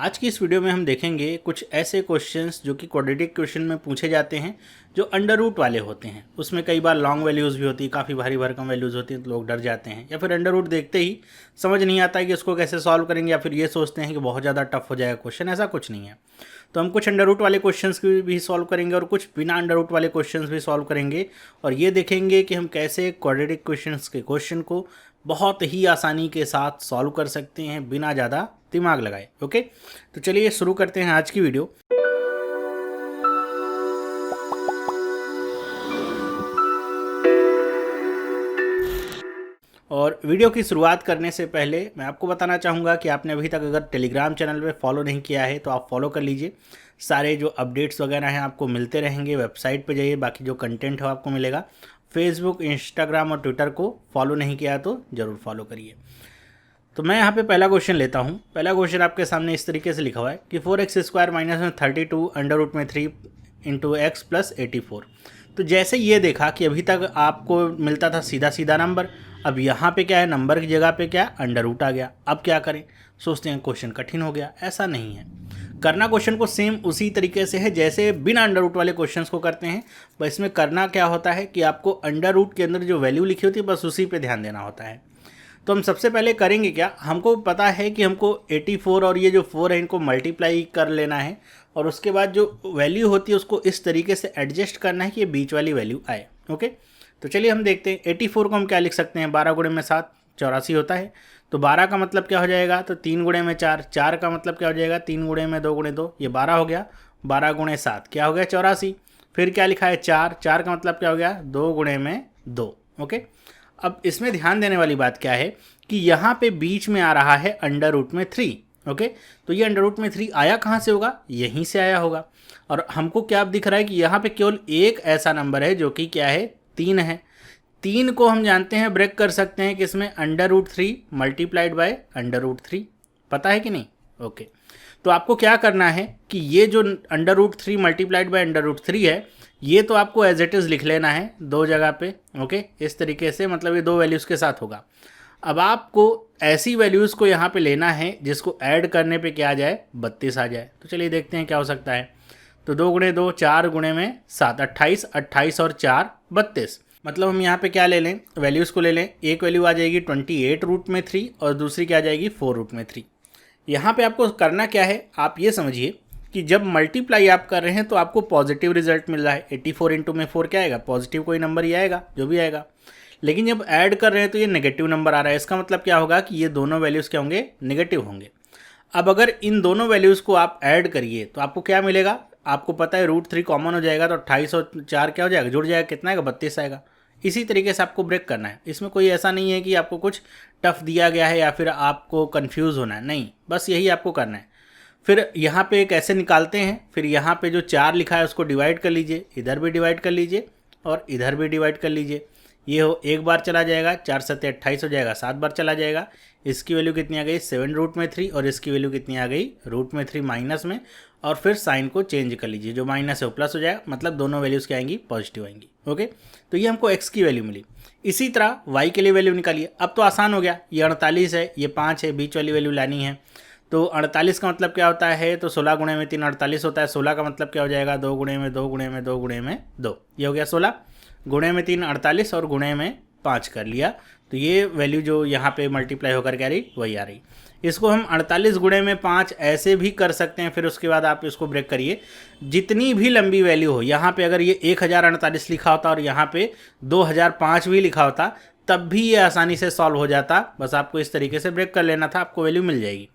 आज की इस वीडियो में हम देखेंगे कुछ ऐसे क्वेश्चंस जो कि क्वाड्रेटिक क्वेश्चन में पूछे जाते हैं जो अंडर रूट वाले होते हैं। उसमें कई बार लॉन्ग वैल्यूज़ भी होती है, काफ़ी भारी भरकम वैल्यूज़ होती हैं, तो लोग डर जाते हैं या फिर अंडर रूट देखते ही समझ नहीं आता है कि उसको कैसे सॉल्व करेंगे, या फिर ये सोचते हैं कि बहुत ज़्यादा टफ हो जाएगा क्वेश्चन। ऐसा कुछ नहीं है। तो हम कुछ अंडर रूट वाले क्वेश्चंस की भी सॉल्व करेंगे और कुछ बिना अंडर रूट वाले क्वेश्चंस भी सॉल्व करेंगे, और ये देखेंगे कि हम कैसे क्वाड्रेटिक क्वेश्चंस के क्वेश्चन को बहुत ही आसानी के साथ सॉल्व कर सकते हैं बिना ज़्यादा दिमाग लगाए। ओके, तो चलिए शुरू करते हैं आज की वीडियो। और वीडियो की शुरुआत करने से पहले मैं आपको बताना चाहूँगा कि आपने अभी तक अगर टेलीग्राम चैनल पे फॉलो नहीं किया है तो आप फॉलो कर लीजिए। सारे जो अपडेट्स वगैरह हैं आपको मिलते रहेंगे। वेबसाइट पे जाइए, बाकी जो कंटेंट है आपको मिलेगा। फेसबुक, इंस्टाग्राम और ट्विटर को फॉलो नहीं किया तो ज़रूर फॉलो करिए। तो मैं यहाँ पे पहला क्वेश्चन लेता हूँ। पहला क्वेश्चन आपके सामने इस तरीके से लिखा हुआ है कि 4x² माइनस में 32 अंडर रूट में 3 इंटू एक्स प्लस 84। तो जैसे ये देखा कि अभी तक आपको मिलता था सीधा सीधा नंबर, अब यहाँ पे क्या है, नंबर की जगह पे क्या अंडर रूट आ गया। अब क्या करें, सोचते हैं क्वेश्चन कठिन हो गया। ऐसा नहीं है, करना क्वेश्चन को सेम उसी तरीके से है जैसे बिना अंडर रूट वाले क्वेश्चंस को करते हैं। बस इसमें करना क्या होता है कि आपको अंडर रूट के अंदर जो वैल्यू लिखी होती है बस उसी पे ध्यान देना होता है। तो हम सबसे पहले करेंगे क्या, हमको पता है कि हमको 84 और ये जो 4 है इनको मल्टीप्लाई कर लेना है, और उसके बाद जो वैल्यू होती है उसको इस तरीके से एडजस्ट करना है कि ये बीच वाली वैल्यू आए। ओके, तो चलिए हम देखते हैं 84 को हम क्या लिख सकते हैं। 12 गुणे में 7 84 होता है। तो 12 का मतलब क्या हो जाएगा, तो 3 गुणे में 4, 4 का मतलब क्या हो जाएगा, 3 गुणे में 2 गुणे 2, ये 12 हो गया। 12 गुणे 7 क्या हो गया, 84। फिर क्या लिखा है 4, 4 का मतलब क्या हो गया, 2 गुणे में 2। ओके, अब इसमें ध्यान देने वाली बात क्या है कि यहाँ पे बीच में आ रहा है अंडर रूट में 3। ओके, तो ये अंडर रूट में 3 आया कहाँ से होगा, यहीं से आया होगा। और हमको क्या दिख रहा है कि यहाँ पे केवल एक ऐसा नंबर है जो कि क्या है, 3 है। 3 को हम जानते हैं ब्रेक कर सकते हैं किसमें, under root 3 multiplied by under root 3। पता है कि नहीं? ओके, तो आपको क्या करना है कि ये जो under root 3 multiplied by under root 3 है, ये तो आपको एज इट इज़ लिख लेना है दो जगह पे। ओके, इस तरीके से, मतलब ये दो वैल्यूज़ के साथ होगा। अब आपको ऐसी वैल्यूज़ को यहाँ पे लेना है जिसको ऐड करने पे क्या आ जाए, 32 आ जाए। तो चलिए देखते हैं क्या हो सकता है। तो 2 गुणे 2, 4 गुणे में 7, 28, 28 और 4 32। मतलब हम यहाँ पे क्या ले लें, वैल्यूज़ को ले लें। एक वैल्यू आ जाएगी 28 रूट में 3 और दूसरी क्या आ जाएगी 4 रूट में 3। यहाँ पे आपको करना क्या है, आप ये समझिए कि जब मल्टीप्लाई आप कर रहे हैं तो आपको पॉजिटिव रिजल्ट मिल रहा है। 84 इंटू में 4 क्या आएगा, पॉजिटिव कोई नंबर ही आएगा, जो भी आएगा। लेकिन जब ऐड कर रहे हैं तो ये नेगेटिव नंबर आ रहा है। इसका मतलब क्या होगा कि ये दोनों वैल्यूज़ क्या होंगे, नेगेटिव होंगे। अब अगर इन दोनों वैल्यूज़ को आप ऐड करिए तो आपको क्या मिलेगा, आपको पता है रूट 3 कॉमन हो जाएगा, तो 28 और 4 क्या हो जाएगा, जुड़ जाएगा, कितना आएगा, 32 आएगा। इसी तरीके से आपको ब्रेक करना है। इसमें कोई ऐसा नहीं है कि आपको कुछ टफ दिया गया है या फिर आपको कंफ्यूज होना है, नहीं, बस यही आपको करना है। फिर यहाँ पे कैसे निकालते हैं, फिर यहाँ पे जो 4 लिखा है उसको डिवाइड कर लीजिए, इधर भी डिवाइड कर लीजिए और इधर भी डिवाइड कर लीजिए। ये हो एक बार चला जाएगा, 4 7 28 हो जाएगा, 7 बार चला जाएगा। इसकी वैल्यू कितनी आ गई, 7 रूट में 3, और इसकी वैल्यू कितनी आ गई, रूट में 3 माइनस में। और फिर साइन को चेंज कर लीजिए, जो माइनस है वो प्लस हो जाएगा, मतलब दोनों वैल्यूज़ क्या आएंगी, पॉजिटिव आएंगी। ओके, तो ये हमको x की वैल्यू मिली। इसी तरह y के लिए वैल्यू निकालिए। अब तो आसान हो गया, ये 48 है, ये 5 है, बीच वाली वैल्यू लानी है। तो 48 का मतलब क्या होता है, तो 16 गुणे में 3 48 होता है। 16 का मतलब क्या हो जाएगा, 2 गुणे में 2 गुणे में 2 गुणे में 2, ये हो गया 16। गुणे में 3 48 और गुणे में 5 कर लिया, तो ये वैल्यू जो यहाँ पे मल्टीप्लाई होकर क्या रही, वही आ रही। इसको हम 48 गुणे में 5 ऐसे भी कर सकते हैं। फिर उसके बाद आप इसको ब्रेक करिए, जितनी भी लंबी वैल्यू हो, यहाँ पे अगर ये 1048 लिखा होता और यहाँ पे 2005 भी लिखा होता तब भी ये आसानी से सॉल्व हो जाता। बस आपको इस तरीके से ब्रेक कर लेना था, आपको वैल्यू मिल जाएगी।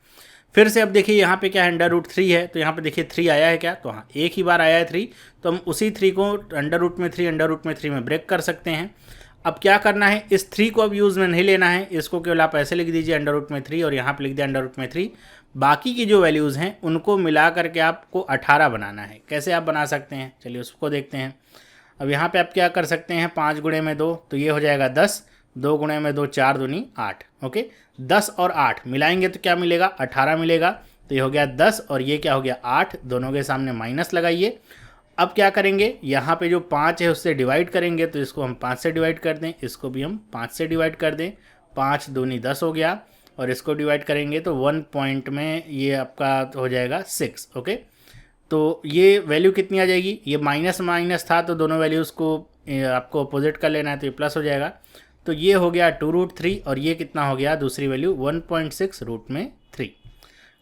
फिर से अब देखिए यहाँ पे क्या है, अंडर रूट 3 है, तो यहाँ पे देखिए 3 आया है क्या, तो हाँ एक ही बार आया है 3, तो हम उसी 3 को अंडर रूट में 3 अंडर रूट में 3 में ब्रेक कर सकते हैं। अब क्या करना है, इस 3 को अब यूज़ में नहीं लेना है, इसको केवल आप ऐसे लिख दीजिए अंडर रूट में 3 और यहाँ पे लिख दिया अंडर रूट में 3। बाकी की जो वैल्यूज़ हैं उनको मिला करके आपको 18 बनाना है। कैसे आप बना सकते हैं, चलिए उसको देखते हैं। अब यहाँ पे आप क्या कर सकते हैं, 5 गुणे में 2, तो ये हो जाएगा 10, 2 गुणे में 2 4 दूनी 8। ओके, 10 और 8 मिलाएंगे तो क्या मिलेगा, 18 मिलेगा। तो ये हो गया 10 और ये क्या हो गया 8, दोनों के सामने माइनस लगाइए। अब क्या करेंगे, यहाँ पे जो 5 है उससे डिवाइड करेंगे, तो इसको हम 5 से डिवाइड कर दें, इसको भी हम 5 से डिवाइड कर दें। 5 दूनी 10 हो गया, और इसको डिवाइड करेंगे तो 1 पॉइंट में ये आपका हो जाएगा 6। ओके, तो ये वैल्यू कितनी आ जाएगी, ये माइनस माइनस था तो दोनों वैल्यूज़ को आपको अपोजिट कर लेना है, तो ये प्लस हो जाएगा। तो ये हो गया 2√3 और ये कितना हो गया दूसरी वैल्यू 1.6√3।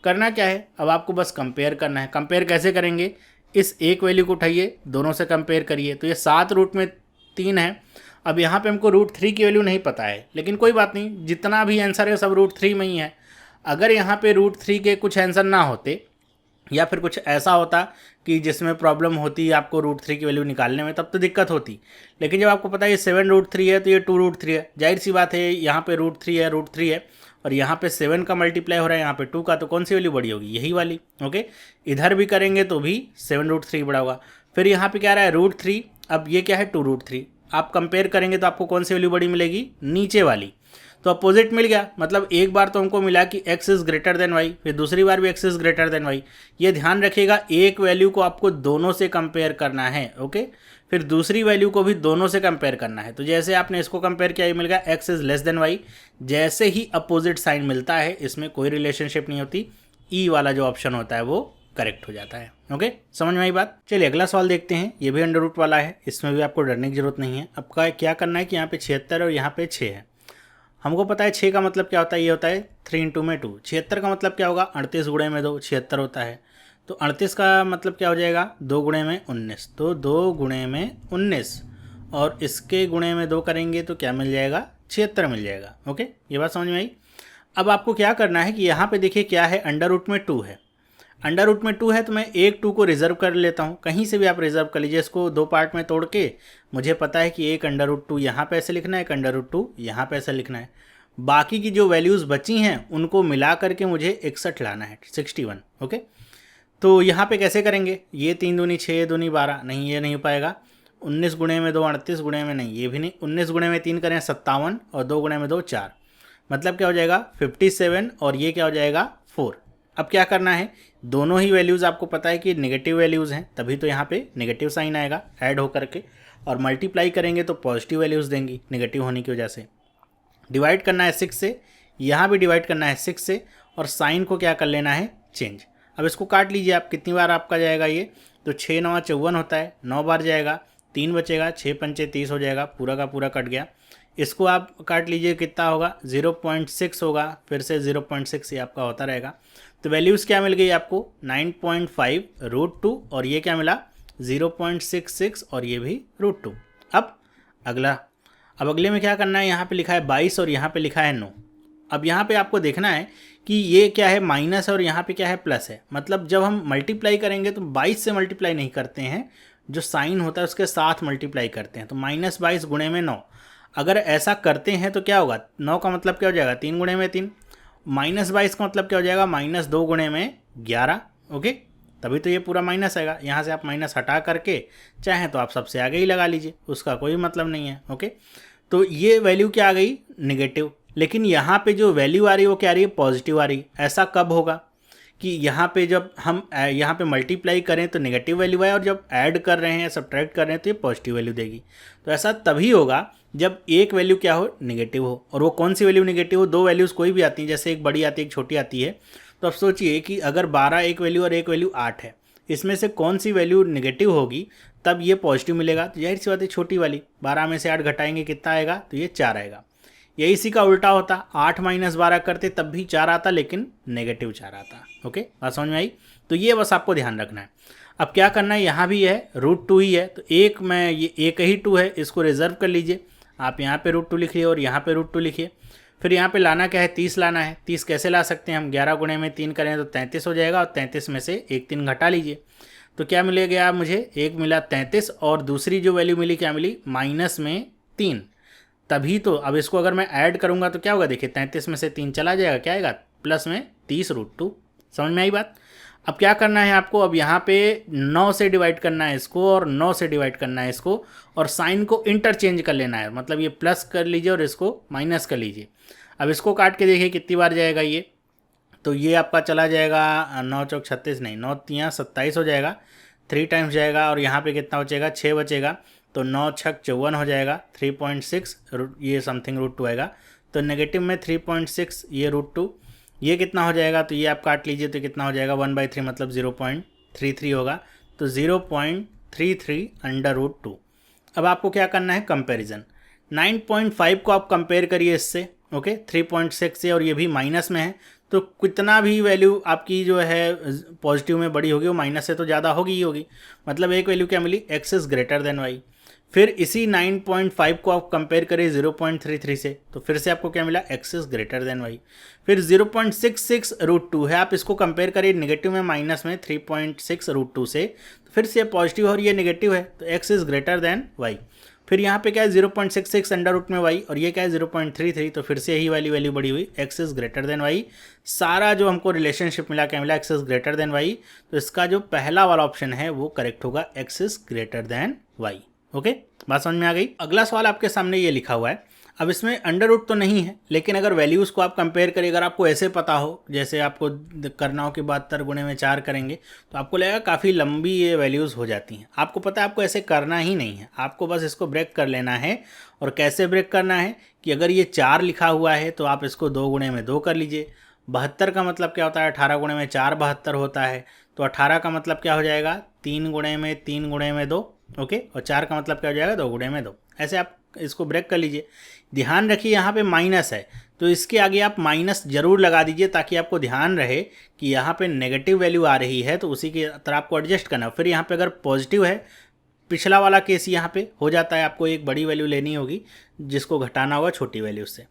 करना क्या है, अब आपको बस कंपेयर करना है। कंपेयर कैसे करेंगे, इस एक वैल्यू को उठाइए, दोनों से कंपेयर करिए, तो ये 7√3 है। अब यहाँ पे हमको √3 की वैल्यू नहीं पता है, लेकिन कोई बात नहीं, जितना भी आंसर है सब √3 में ही है। अगर यहाँ पे √3 के कुछ आंसर ना होते या फिर कुछ ऐसा होता कि जिसमें प्रॉब्लम होती आपको √3 की वैल्यू निकालने में, तब तो दिक्कत होती। लेकिन जब आपको पता है ये 7√3 है तो ये 2√3 है, जाहिर सी बात है यहाँ पे √3 है और यहाँ पे 7 का मल्टीप्लाई हो रहा है यहाँ पे 2 का, तो कौन सी वैल्यू बड़ी होगी, यही वाली। ओके, इधर भी करेंगे तो भी 7√3 बड़ा होगा। फिर यहाँ पे क्या रहा है √3, अब ये क्या है 2√3, आप कंपेयर करेंगे तो आपको कौन सी वैल्यू बड़ी मिलेगी, नीचे वाली। तो अपोजिट मिल गया, मतलब एक बार तो हमको मिला कि x is greater than y, फिर दूसरी बार भी x is greater than y। ये ध्यान रखिएगा, एक वैल्यू को आपको दोनों से कंपेयर करना है। ओके, फिर दूसरी वैल्यू को भी दोनों से कंपेयर करना है। तो जैसे आपने इसको कंपेयर किया, ये मिल गया x is less than y। जैसे ही अपोजिट साइन मिलता है, इसमें कोई रिलेशनशिप नहीं होती, ई वाला जो ऑप्शन होता है वो करेक्ट हो जाता है। ओके, समझ में आई बात। चलिए अगला सवाल देखते हैं, ये भी अंडर रूट वाला है, इसमें भी आपको डरने की जरूरत नहीं है। अब क्या करना है कि यहाँ पे 76 और यहाँ पे 6 है। हमको पता है 6 का मतलब क्या होता है, ये होता है 3 × में 2। 76 का मतलब क्या होगा, 38 गुणे में 2 76 होता है। तो 38 का मतलब क्या हो जाएगा, 2 गुणे में 19, तो 2 गुणे में 19 और इसके गुणे में 2 करेंगे तो क्या मिल जाएगा, 76 मिल जाएगा। ओके, ये बात समझ में आई। अब आपको क्या करना है कि यहाँ पे देखिए क्या है, अंडर रूट में 2 है। अंडर रूट में 2 है तो मैं एक 2 को रिजर्व कर लेता हूँ, कहीं से भी आप रिजर्व कर लीजिए। इसको दो पार्ट में तोड़ के मुझे पता है कि एक अंडर रूट 2 यहाँ पे ऐसे लिखना है, एक अंडर रूट 2 यहाँ पे ऐसे लिखना है। बाकी की जो वैल्यूज़ बची हैं उनको मिला करके मुझे 61 लाना है, 61। ओके, तो यहाँ पे कैसे करेंगे, ये 3 दूनी 6 दूनी 12, नहीं ये नहीं हो पाएगा। 19 गुणे में 2 38 गुणे में नहीं, ये भी नहीं। 19 गुणे में 3 करें 57 और 2 गुणे में 2 4, मतलब क्या हो जाएगा 57 और ये क्या हो जाएगा 4। अब क्या करना है, दोनों ही वैल्यूज़ आपको पता है कि नेगेटिव वैल्यूज़ हैं, तभी तो यहाँ पे नेगेटिव साइन आएगा ऐड होकर के, और मल्टीप्लाई करेंगे तो पॉजिटिव वैल्यूज़ देंगी नेगेटिव होने की वजह से। डिवाइड करना है 6 से, यहाँ भी डिवाइड करना है 6 से, और साइन को क्या कर लेना है चेंज। अब इसको काट लीजिए आप, कितनी बार आपका जाएगा ये, तो 6 9 54 होता है, 9 बार जाएगा, 3 बचेगा, 6 पंचे 30 हो जाएगा, पूरा का पूरा कट गया। इसको आप काट लीजिए, कितना होगा 0.6 होगा, फिर से 0.6 ये आपका होता रहेगा। तो वैल्यूज़ क्या मिल गई आपको 9.5√2 और ये क्या मिला 0.66 और ये भी √2। अब अगले में क्या करना है, यहाँ पे लिखा है 22 और यहाँ पे लिखा है 9। अब यहाँ पे आपको देखना है कि ये क्या है माइनस है और यहाँ पे क्या है प्लस है। मतलब जब हम मल्टीप्लाई करेंगे तो 22 से मल्टीप्लाई नहीं करते हैं, जो साइन होता है उसके साथ मल्टीप्लाई करते हैं। तो -22 गुणे में 9 अगर ऐसा करते हैं तो क्या होगा, 9 का मतलब क्या हो जाएगा 3 गुणे में 3, -22 का मतलब क्या हो जाएगा -2 गुणे में 11। ओके, तभी तो ये पूरा माइनस आएगा। यहाँ से आप माइनस हटा करके चाहें तो आप सबसे आगे ही लगा लीजिए, उसका कोई मतलब नहीं है। ओके, तो ये वैल्यू क्या आ गई नेगेटिव, लेकिन यहाँ पे जो वैल्यू आ रही है वो क्या आ रही है पॉजिटिव आ रही है। ऐसा कब होगा कि यहाँ पे जब हम यहाँ पे मल्टीप्लाई करें तो नेगेटिव वैल्यू आए, और जब ऐड कर रहे हैं या सब्ट्रैक्ट कर रहे हैं तो ये पॉजिटिव वैल्यू देगी। तो ऐसा तभी होगा जब एक वैल्यू क्या हो नेगेटिव हो। और वो कौन सी वैल्यू नेगेटिव हो, दो वैल्यूज़ कोई भी आती हैं, जैसे एक बड़ी आती है एक छोटी आती है। तो अब सोचिए कि अगर 12 एक वैल्यू और एक वैल्यू 8 है, इसमें से कौन सी वैल्यू नेगेटिव होगी तब ये पॉजिटिव मिलेगा। तो जाहिर सी बात है छोटी वाली, 12 में से 8 घटाएंगे कितना आएगा, तो ये 4 आएगा। यही इसी का उल्टा होता, 8 - 12 करते तब भी 4 आता, लेकिन नेगेटिव 4 आता। ओके, बात समझ में आई। तो ये बस आपको ध्यान रखना है। अब क्या करना है, यहाँ भी है √2 ही है, तो एक में ये एक ही 2 है, इसको रिजर्व कर लीजिए। आप यहाँ पे √2 लिखिए और यहाँ पे √2 लिखिए। फिर यहाँ पे लाना क्या है 30 लाना है। 30 कैसे ला सकते हैं हम, 11 गुणे में 3 करें तो 33 हो जाएगा, और 33 में से एक 3 घटा लीजिए तो क्या मिलेगा मुझे, एक मिला 33 और दूसरी जो वैल्यू मिली क्या मिली -3। तभी तो अब इसको अगर मैं ऐड करूँगा तो क्या होगा, देखिए 33 में से 3 चला जाएगा, क्या आएगा प्लस में 30√2। समझ में आई बात। अब क्या करना है आपको, अब यहाँ पे 9 से डिवाइड करना है इसको और 9 से डिवाइड करना है इसको, और साइन को इंटरचेंज कर लेना है। मतलब ये प्लस कर लीजिए और इसको माइनस कर लीजिए। अब इसको काट के देखिए कितनी बार जाएगा ये, तो ये आपका चला जाएगा 9 चौक 36 नहीं 9 तियाँ 27 हो जाएगा, 3 टाइम्स जाएगा, और यहाँ पे कितना बचेगा 6 बचेगा, तो 9 छक 54 हो जाएगा, 3.6 ये समथिंग √2 आएगा। तो नेगेटिव में 3.6, ये √2, ये कितना हो जाएगा, तो ये आप काट लीजिए तो कितना हो जाएगा 1/3 मतलब 0.33 होगा, तो 0.33 अंडर √2। अब आपको क्या करना है, कंपैरिजन। 9.5 को आप कंपेयर करिए इससे, ओके 3.6 से, और ये भी माइनस में है, तो कितना भी वैल्यू आपकी जो है पॉजिटिव में बड़ी होगी वो माइनस से तो ज़्यादा होगी ही होगी। मतलब एक वैल्यू क्या मिली, x is greater than y। फिर इसी 9.5 को आप कंपेयर करें 0.33 से, तो फिर से आपको क्या मिला, x is greater than y। फिर 0.66 √2 है, आप इसको कंपेयर करिए नेगेटिव में माइनस में 3.6 √2 से, तो फिर से पॉजिटिव और ये नेगेटिव है, तो x is greater than y। फिर यहाँ पे क्या है 0.66 अंडर रूट में y, और ये क्या है 0.33, तो फिर से यही वाली वैल्यू बड़ी हुई, x is greater than y। सारा जो हमको रिलेशनशिप मिला क्या मिला, x is greater than y। तो इसका जो पहला वाला ऑप्शन है वो करेक्ट होगा, x is greater than y। Okay, बात समझ में आ गई। अगला सवाल आपके सामने ये लिखा हुआ है, अब इसमें अंडर रूट तो नहीं है, लेकिन अगर वैल्यूज़ को आप कंपेयर करें, अगर आपको ऐसे पता हो, जैसे आपको करना हो कि 72 गुणे में 4 करेंगे, तो आपको लगेगा काफ़ी लंबी ये वैल्यूज़ हो जाती हैं। आपको पता है आपको ऐसे करना ही नहीं है, आपको बस इसको ब्रेक कर लेना है। और कैसे ब्रेक करना है कि अगर ये 4 लिखा हुआ है तो आप इसको 2 गुणे में 2 कर लीजिए। 72 का मतलब क्या होता है, 18 गुणे में 4 72 होता है, तो 18 का मतलब क्या हो जाएगा, 3 गुणे में 3 गुणे में 2, ओके, और 4 का मतलब क्या हो जाएगा, 2 गुणे में 2। ऐसे आप इसको ब्रेक कर लीजिए। ध्यान रखिए यहाँ पे माइनस है, तो इसके आगे आप माइनस जरूर लगा दीजिए, ताकि आपको ध्यान रहे कि यहाँ पे नेगेटिव वैल्यू आ रही है, तो उसी की तरह आपको एडजस्ट करना। फिर यहाँ पे अगर पॉजिटिव है, पिछला वाला केस यहाँ पे हो जाता है, आपको एक बड़ी वैल्यू लेनी होगी जिसको घटाना होगा छोटी वैल्यू से।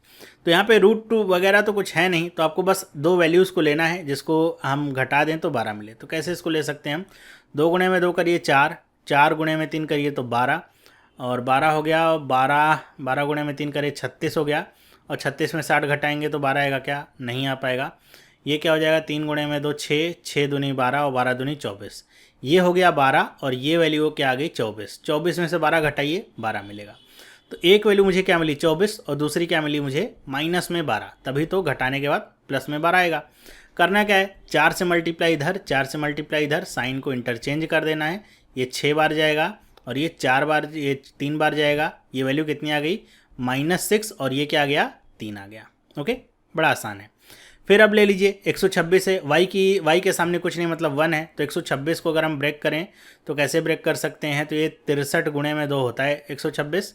तो यहाँ पे √2 वगैरह तो कुछ है नहीं, तो आपको बस 2 वैल्यूज़ को लेना है जिसको हम घटा दें तो 12 मिले। तो कैसे इसको ले सकते हैं हम, 2 गुणे में 2 करिए 4, 4 गुणे में 3 करिए तो 12, और 12 हो गया, 12 गुणे में 3 करिए 36 हो गया, और 36 में 60 घटाएंगे तो 12 आएगा क्या, नहीं आ पाएगा। ये क्या हो जाएगा, 3 गुणे में 2 6, 6 दूनी 12 और 12 दूनी 24, ये हो गया 12, और ये वैल्यू क्या आ गई 24। 24 में से 12 घटाइए 12 मिलेगा। तो एक वैल्यू मुझे क्या मिली 24, और दूसरी क्या मिली मुझे माइनस में 12, तभी तो घटाने के बाद प्लस में 12 आएगा। करना क्या है, 4 से मल्टीप्लाई इधर, 4 से मल्टीप्लाई इधर, साइन को इंटरचेंज कर देना है। ये 6 बार जाएगा, और ये 4 बार, ये 3 बार जाएगा। ये वैल्यू कितनी आ गई, -6, और ये क्या आ गया, 3 आ गया। ओके, बड़ा आसान है। फिर अब ले लीजिए 126 है, y के सामने कुछ नहीं मतलब 1 है, तो 126 को अगर हम ब्रेक करें तो कैसे ब्रेक कर सकते हैं, तो ये 63 गुणे में 2 होता है 126,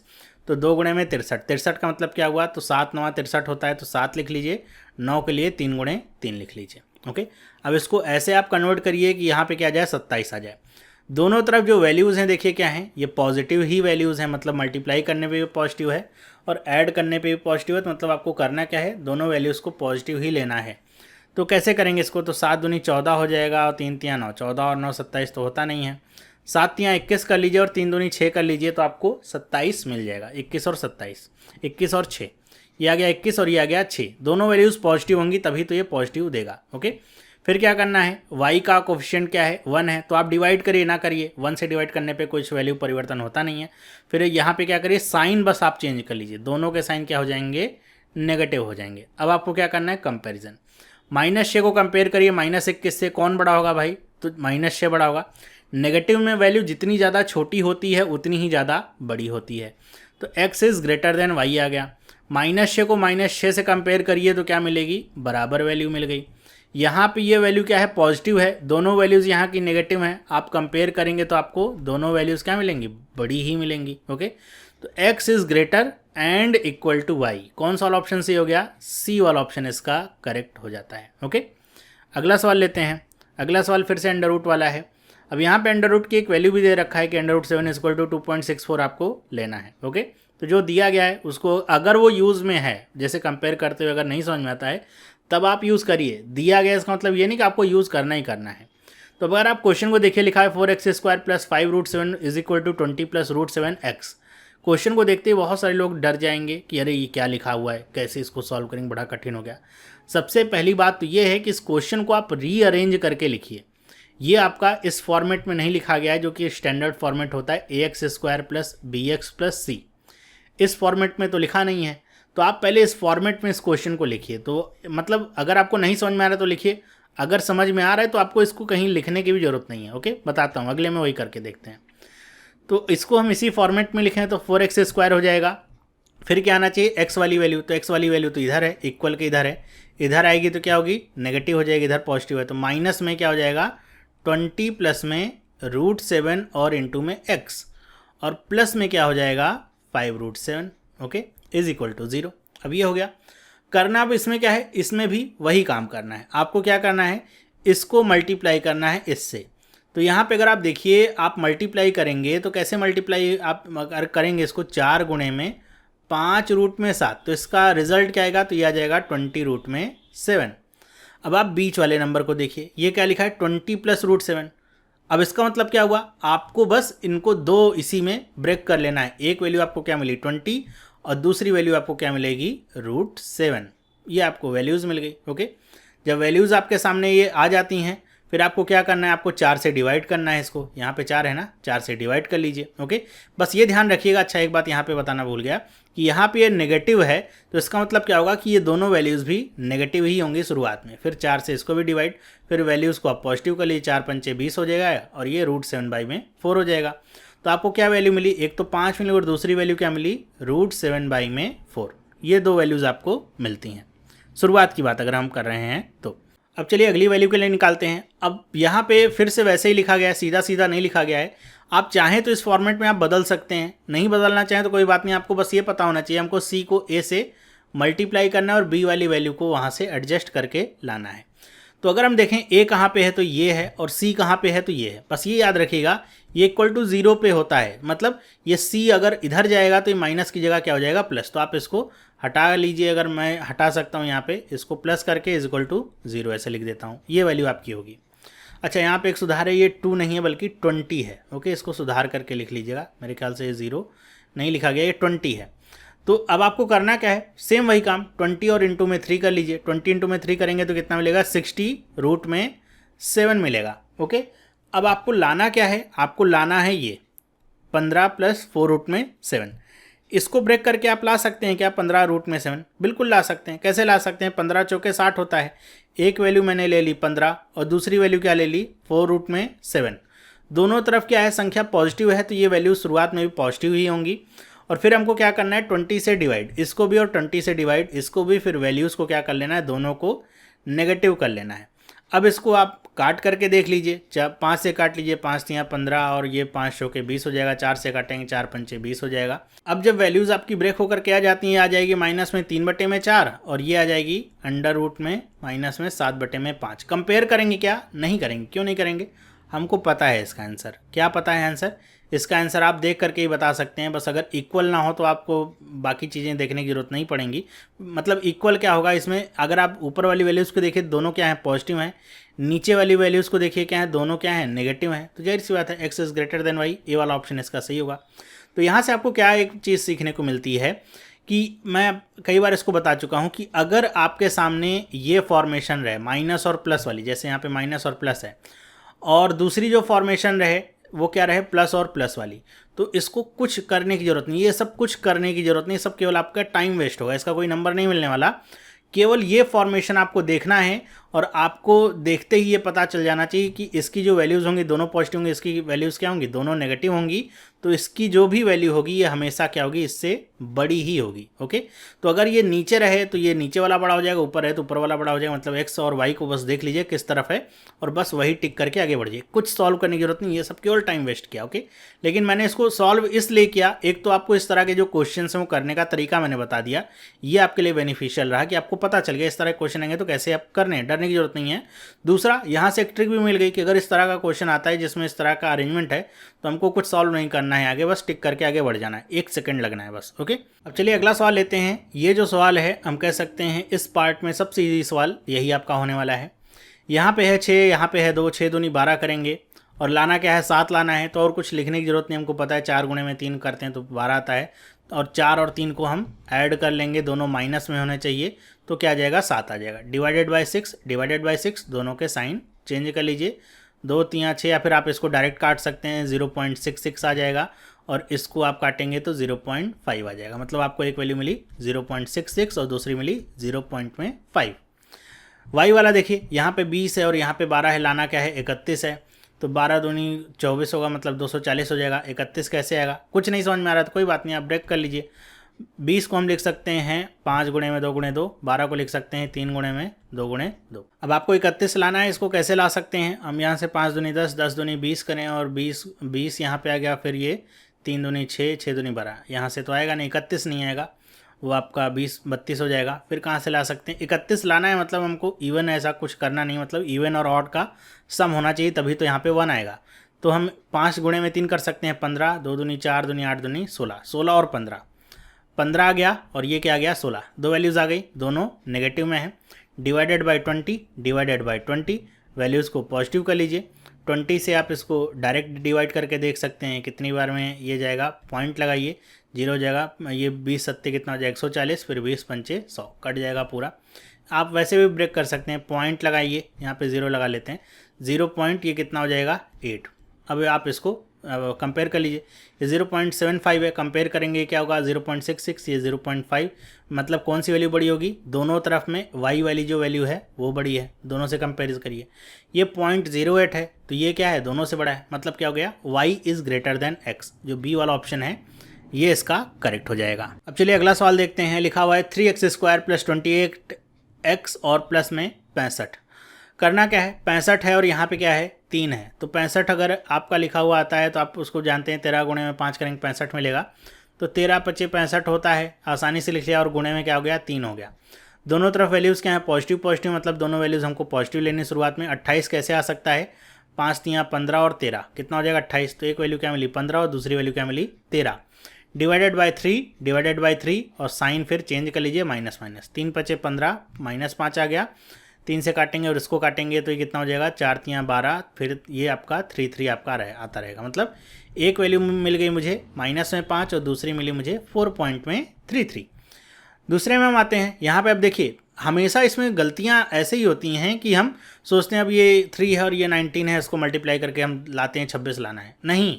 तो 2 गुणे में 63, 63 का मतलब क्या हुआ, तो 7 9 63 होता है, तो 7 लिख लीजिए, 9 के लिए 3 गुणे 3 लिख लीजिए। ओके, अब इसको ऐसे आप कन्वर्ट करिए कि यहाँ पे क्या आ जाए, 27 आ जाए। दोनों तरफ जो वैल्यूज़ हैं देखिए क्या हैं, ये पॉजिटिव ही वैल्यूज़ हैं, मतलब मल्टीप्लाई करने पे भी पॉजिटिव है और ऐड करने पे भी पॉजिटिव है, तो मतलब आपको करना क्या है, दोनों वैल्यूज़ को पॉजिटिव ही लेना है। तो कैसे करेंगे इसको, तो 7 दूनी 14 हो जाएगा, और 3 तियाँ 9, 14 और 9 27 तो होता नहीं है, 7 तियाँ 21 कर लीजिए, और 3 दूनी 6 कर लीजिए, तो आपको 27 मिल जाएगा। 21 और 27, 21 और 6, ये आ गया 21 और ये आ गया 6, दोनों वैल्यूज़ पॉजिटिव होंगी तभी तो ये पॉजिटिव देगा। ओके, फिर क्या करना है, y का कोफिशिएंट क्या है 1 है, तो आप डिवाइड करिए ना करिए, 1 से डिवाइड करने पे कुछ वैल्यू परिवर्तन होता नहीं है। फिर यहाँ पे क्या करिए, साइन बस आप चेंज कर लीजिए, दोनों के साइन क्या हो जाएंगे, नेगेटिव हो जाएंगे। अब आपको क्या करना है, कंपैरिजन। -6 को कंपेयर करिए -21 से, कौन बड़ा होगा भाई, तो -6 बड़ा होगा। नेगेटिव में वैल्यू जितनी ज़्यादा छोटी होती है उतनी ही ज़्यादा बड़ी होती है, तो x is greater than y आ गया। -6 को -6 से कंपेयर करिए तो क्या मिलेगी, बराबर वैल्यू मिल गई। यहाँ पे ये वैल्यू क्या है, पॉजिटिव है, दोनों वैल्यूज़ यहाँ की नेगेटिव हैं, आप कंपेयर करेंगे तो आपको दोनों वैल्यूज़ क्या मिलेंगी, बड़ी ही मिलेंगी। ओके, तो x is greater and equal to y, कौन सा वाला ऑप्शन सही हो गया, सी वाला ऑप्शन इसका करेक्ट हो जाता है। ओके, अगला सवाल लेते हैं। अगला सवाल फिर से अंडर रूट वाला है। अब यहाँ पे अंडर रूट की एक वैल्यू भी दे रखा है कि √7 इक्वल टू 2.64 आपको लेना है। ओके, तो जो दिया गया है उसको अगर वो यूज़ में है, जैसे कंपेयर करते हुए अगर नहीं समझ में आता है तब आप यूज़ करिए। दिया गया इसका मतलब ये नहीं कि आपको यूज़ करना ही करना है। तो अगर आप क्वेश्चन को देखिए, लिखा है 4x² + 5√7 is equal to 20 + √7x। Question को देखते ही बहुत सारे लोग डर जाएंगे कि अरे ये क्या लिखा हुआ है, कैसे इसको सॉल्व करेंगे, बड़ा कठिन हो गया। सबसे पहली बात तो ये है कि इस क्वेश्चन को आप रीअरेंज करके लिखिए। ये आपका इस फॉर्मेट में नहीं लिखा गया है जो कि स्टैंडर्ड फॉर्मेट होता है ax² + bx + c। इस फॉर्मेट में तो लिखा नहीं है, तो आप पहले इस फॉर्मेट में इस क्वेश्चन को लिखिए। तो मतलब अगर आपको नहीं समझ में आ रहा है तो लिखिए, अगर समझ में आ रहा है तो आपको इसको कहीं लिखने की भी ज़रूरत नहीं है। ओके, बताता हूँ, अगले में वही करके देखते हैं। तो इसको हम इसी फॉर्मेट में लिखें तो 4x² हो जाएगा, फिर क्या आना चाहिए, एक्स वाली वैल्यू, तो एक्स वाली वैल्यू तो इधर है, इक्वल के इधर है, इधर आएगी तो क्या होगी, नेगेटिव हो जाएगी, इधर पॉजिटिव है, तो माइनस में क्या हो जाएगा 20 प्लस में √7 और इंटू में x, और प्लस में क्या हो जाएगा 5√7, ओके, इज इक्वल टू 0। अब ये हो गया। करना अब इसमें क्या है, इसमें भी वही काम करना है, आपको क्या करना है, इसको मल्टीप्लाई करना है इससे। तो यहाँ पे अगर आप देखिए, आप मल्टीप्लाई करेंगे तो कैसे मल्टीप्लाई आप अगर करेंगे इसको, 4 गुणे में 5√7, तो इसका रिजल्ट क्या आएगा, तो ये आ जाएगा 20√7। अब आप बीच वाले नंबर को देखिए, ये क्या लिखा है 20 प्लस √7। अब इसका मतलब क्या हुआ, आपको बस इनको दो इसी में ब्रेक कर लेना है। एक वैल्यू आपको क्या मिली 20 और दूसरी वैल्यू आपको क्या मिलेगी √7, ये आपको वैल्यूज़ मिल गई, ओके। जब वैल्यूज़ आपके सामने ये आ जाती हैं, फिर आपको क्या करना है, आपको 4 से डिवाइड करना है इसको, यहाँ पे 4 है ना, 4 से डिवाइड कर लीजिए, ओके। बस ये ध्यान रखिएगा। अच्छा, एक बात यहाँ पे बताना भूल गया कि यहाँ पे ये नेगेटिव है, तो इसका मतलब क्या होगा कि ये दोनों वैल्यूज़ भी नेगेटिव ही होंगी शुरुआत में। फिर 4 से इसको भी डिवाइड, फिर वैल्यूज़ को आप पॉजिटिव कर लीजिए, 4 पंचे 20 हो जाएगा, और ये √7/4 हो जाएगा। तो आपको क्या वैल्यू मिली, एक तो 5 मिली और दूसरी वैल्यू क्या मिली √7/4। ये दो वैल्यूज़ आपको मिलती हैं, शुरुआत की बात अगर हम कर रहे हैं तो। अब चलिए अगली वैल्यू के लिए निकालते हैं। अब यहाँ पे फिर से वैसे ही लिखा गया है, सीधा सीधा नहीं लिखा गया है। आप चाहें तो इस फॉर्मेट में आप बदल सकते हैं, नहीं बदलना चाहें तो कोई बात नहीं। आपको बस ये पता होना चाहिए, हमको सी को ए से मल्टीप्लाई करना है और बी वाली वैल्यू को वहाँ से एडजस्ट करके लाना है। तो अगर हम देखें ए कहाँ पे है तो ये है, और सी कहाँ पे है तो ये है। बस ये याद रखिएगा, ये इक्वल टू 0 पे होता है, मतलब ये सी अगर इधर जाएगा तो ये माइनस की जगह क्या हो जाएगा प्लस। तो आप इसको हटा लीजिए, अगर मैं हटा सकता हूँ यहाँ पे, इसको प्लस करके इज इक्वल टू 0 ऐसे लिख देता हूँ, ये वैल्यू आपकी होगी। अच्छा, यहाँ पे एक सुधार है, ये 2 नहीं है बल्कि 20 है, ओके। इसको सुधार करके लिख लीजिएगा, मेरे ख्याल से ये 0 नहीं लिखा गया, ये 20 है। तो अब आपको करना क्या है, सेम वही काम, 20 और इंटू में 3 कर लीजिए। 20 इंटू में 3 करेंगे तो कितना मिलेगा 60 √7 मिलेगा, ओके। अब आपको लाना क्या है, आपको लाना है ये 15 प्लस 4√7। इसको ब्रेक करके आप ला सकते हैं क्या 15 √7, बिल्कुल ला सकते हैं। कैसे ला सकते हैं, 15 चौके 60 होता है। एक वैल्यू मैंने ले ली 15 और दूसरी वैल्यू क्या ले ली 4√7। दोनों तरफ क्या है, संख्या पॉजिटिव है, तो ये वैल्यू शुरुआत में भी पॉजिटिव ही होंगी। और फिर हमको क्या करना है 20 से डिवाइड, इसको भी और 20 से डिवाइड इसको भी, फिर वैल्यूज़ को क्या कर लेना है, दोनों को नेगेटिव कर लेना है। अब इसको आप काट करके देख लीजिए, 5 से काट लीजिए, 5 तियाँ 15 और ये 5 चौके 20 हो जाएगा, 4 से काटेंगे 4 पंचे 20 हो जाएगा। अब जब वैल्यूज़ आपकी ब्रेक होकर के आ जाती हैं, आ जाएगी माइनस में 3/4 और ये आ जाएगी अंडर रूट में माइनस में 7/5। कंपेयर करेंगे क्या, नहीं करेंगे। क्यों नहीं करेंगे, हमको पता है इसका आंसर। क्या पता है आंसर, इसका आंसर आप देख करके ही बता सकते हैं। बस अगर इक्वल ना हो तो आपको बाकी चीज़ें देखने की जरूरत नहीं पड़ेंगी। मतलब इक्वल क्या होगा इसमें, अगर आप ऊपर वाली वैल्यूज़ को देखिए दोनों क्या हैं पॉजिटिव हैं, नीचे वाली वैल्यूज़ को देखिए क्या है, दोनों क्या हैं नेगेटिव हैं। तो जाहिर सी बात है x is greater than y, ये वाला ऑप्शन इसका सही होगा। तो यहाँ से आपको क्या एक चीज़ सीखने को मिलती है कि मैं कई बार इसको बता चुका हूँ कि अगर आपके सामने ये फॉर्मेशन रहे माइनस और प्लस वाली, जैसे यहाँ पे माइनस और प्लस है, और दूसरी जो फॉर्मेशन रहे वो क्या रहे प्लस और प्लस वाली, तो इसको कुछ करने की ज़रूरत नहीं, ये सब कुछ करने की ज़रूरत नहीं, सब केवल आपका टाइम वेस्ट होगा, इसका कोई नंबर नहीं मिलने वाला। केवल ये फॉर्मेशन आपको देखना है और आपको देखते ही ये पता चल जाना चाहिए कि इसकी जो वैल्यूज़ होंगी दोनों पॉजिटिव होंगी, इसकी वैल्यूज़ क्या होंगी दोनों नेगेटिव होंगी। तो इसकी जो भी वैल्यू होगी ये हमेशा क्या होगी, इससे बड़ी ही होगी, ओके। तो अगर ये नीचे रहे तो ये नीचे वाला बड़ा हो जाएगा, ऊपर है तो ऊपर वाला बड़ा हो जाएगा। मतलब एक्स और वाई को बस देख लीजिए किस तरफ है और बस वही टिक करके आगे बढ़िए, कुछ सॉल्व करने की जरूरत नहीं, ये सब केवल टाइम वेस्ट किया, ओके। लेकिन मैंने इसको सॉल्व इसलिए किया, एक तो आपको इस तरह के जो क्वेश्चन हैं वो करने का तरीका मैंने बता दिया, ये आपके लिए बेनिफिशियल रहा कि आपको पता चल गया इस तरह के क्वेश्चन आएंगे तो कैसे आप करने हैं, डरने की जरूरत नहीं है। दूसरा, यहाँ से एक ट्रिक भी मिल गई कि अगर इस तरह का क्वेश्चन आता है जिसमें इस तरह का अरेंजमेंट है तो हमको कुछ सॉल्व नहीं करना है, आगे बस टिक करके आगे बढ़ जाना है, 1 सेकंड लगना है बस, ओके। अब चलिए अगला सवाल लेते हैं। ये जो सवाल है हम कह सकते हैं इस पार्ट में सबसे ईजी सवाल यही आपका होने वाला है। यहाँ पे है 6, यहाँ पे है 2, 6 दूनी 12 करेंगे और लाना क्या है 7 लाना है। तो और कुछ लिखने की जरूरत नहीं, हमको पता है 4 गुणे में 3 करते हैं तो 12 आता है, और 4 और 3 को हम ऐड कर लेंगे, दोनों माइनस में होने चाहिए, तो क्या आ जाएगा 7 आ जाएगा। डिवाइडेड बाय 6 दोनों के साइन चेंज कर लीजिए, 2 3 6, या फिर आप इसको डायरेक्ट काट सकते हैं 0.66 आ जाएगा, और इसको आप काटेंगे तो 0.5 आ जाएगा। मतलब आपको एक वैल्यू मिली 0.66 और दूसरी मिली 0.5। वाई वाला देखिए, यहाँ पे 20 है और यहाँ पे 12 है, लाना क्या है 31 है, तो 12 दूनी 24 होगा, मतलब 240 हो जाएगा। 31 कैसे आएगा, कुछ नहीं समझ में आ रहा तो कोई बात नहीं, आप ब्रेक कर लीजिए। 20 को हम लिख सकते हैं 5 गुणे में 2 गुणे 2, 12 को लिख सकते हैं 3 गुणे में 2 गुणे 2। अब आपको 31 लाना है, इसको कैसे ला सकते हैं हम? यहाँ से 5 दूनी 10, 10 दूनी 20 करें और 20 यहाँ पे आ गया, फिर ये 3 दूनी 6, 6 दूनी 12, यहाँ से तो आएगा नहीं, 31 नहीं आएगा, वो आपका 32 हो जाएगा। फिर कहाँ से ला सकते हैं? 31 लाना है, मतलब हमको इवन ऐसा कुछ करना नहीं, मतलब इवन और ऑड का सम होना चाहिए, तभी तो यहाँ पे 1 आएगा। तो हम 5 गुणे में 3 कर सकते हैं 15, 2 दूनी 4 दूनी 8 दूनी 16, 16 और 15 आ गया, और ये क्या आ गया 16, दो वैल्यूज़ आ गई, दोनों नेगेटिव में है। डिवाइडेड बाई 20, वैल्यूज़ को पॉजिटिव कर लीजिए। 20 से आप इसको डायरेक्ट डिवाइड करके देख सकते हैं कितनी बार में ये जाएगा, पॉइंट लगाइए, 0 हो जाएगा, ये 20 सत्ते कितना हो जाएगा 140, फिर 20 पंचे 100, कट जाएगा पूरा। आप वैसे भी ब्रेक कर सकते हैं, पॉइंट लगाइए, यहाँ पे 0 लगा लेते हैं, 0 पॉइंट ये कितना हो जाएगा 8। अब आप इसको कंपेयर कर लीजिए, ये 0.75 है, कंपेयर करेंगे क्या होगा 0.66, ये 0.5, मतलब कौन सी वैल्यू बड़ी होगी? दोनों तरफ में y वाली जो वैल्यू है वो बड़ी है, दोनों से कंपेयर करिए। ये 0.08 है, तो ये क्या है? दोनों से बड़ा है, मतलब क्या हो गया? y is greater than x, जो बी वाला ऑप्शन है ये इसका करेक्ट हो जाएगा। अब चलिए अगला सवाल देखते हैं। लिखा हुआ है 3x² + 28x और प्लस में 65। करना क्या है? 65 है और यहाँ पे क्या है 3 है, तो 65 अगर आपका लिखा हुआ आता है तो आप उसको जानते हैं 13 गुणे में 5 करेंगे 65 मिलेगा, तो 13 × 5 = 65 होता है, आसानी से लिख लिया, और गुणे में क्या हो गया 3 हो गया। दोनों तरफ वैल्यूज़ क्या है? पॉजिटिव, मतलब दोनों वैल्यूज़ हमको पॉजिटिव लेनी शुरुआत में। 28 कैसे आ सकता है? 5 × 3 = 15 और 13 कितना हो जाएगा 28, तो एक वैल्यू क्या मिली 15 और दूसरी वैल्यू क्या मिली 13। डिवाइडेड बाई 3 और साइन फिर चेंज कर लीजिए, माइनस, 3 × 5 = 15, -5 आ गया, 3 से काटेंगे और इसको काटेंगे तो ये कितना हो जाएगा 4 × 3 = 12, फिर ये आपका 3 आपका आता रहेगा, मतलब एक वैल्यू मिल गई मुझे -5 और दूसरी मिली मुझे 4.33। दूसरे में हम आते हैं, यहाँ पे अब देखिए हमेशा इसमें गलतियाँ ऐसे ही होती हैं कि हम सोचते हैं अब ये 3 है और ये 19 है, इसको मल्टीप्लाई करके हम लाते हैं 26 लाना है। नहीं,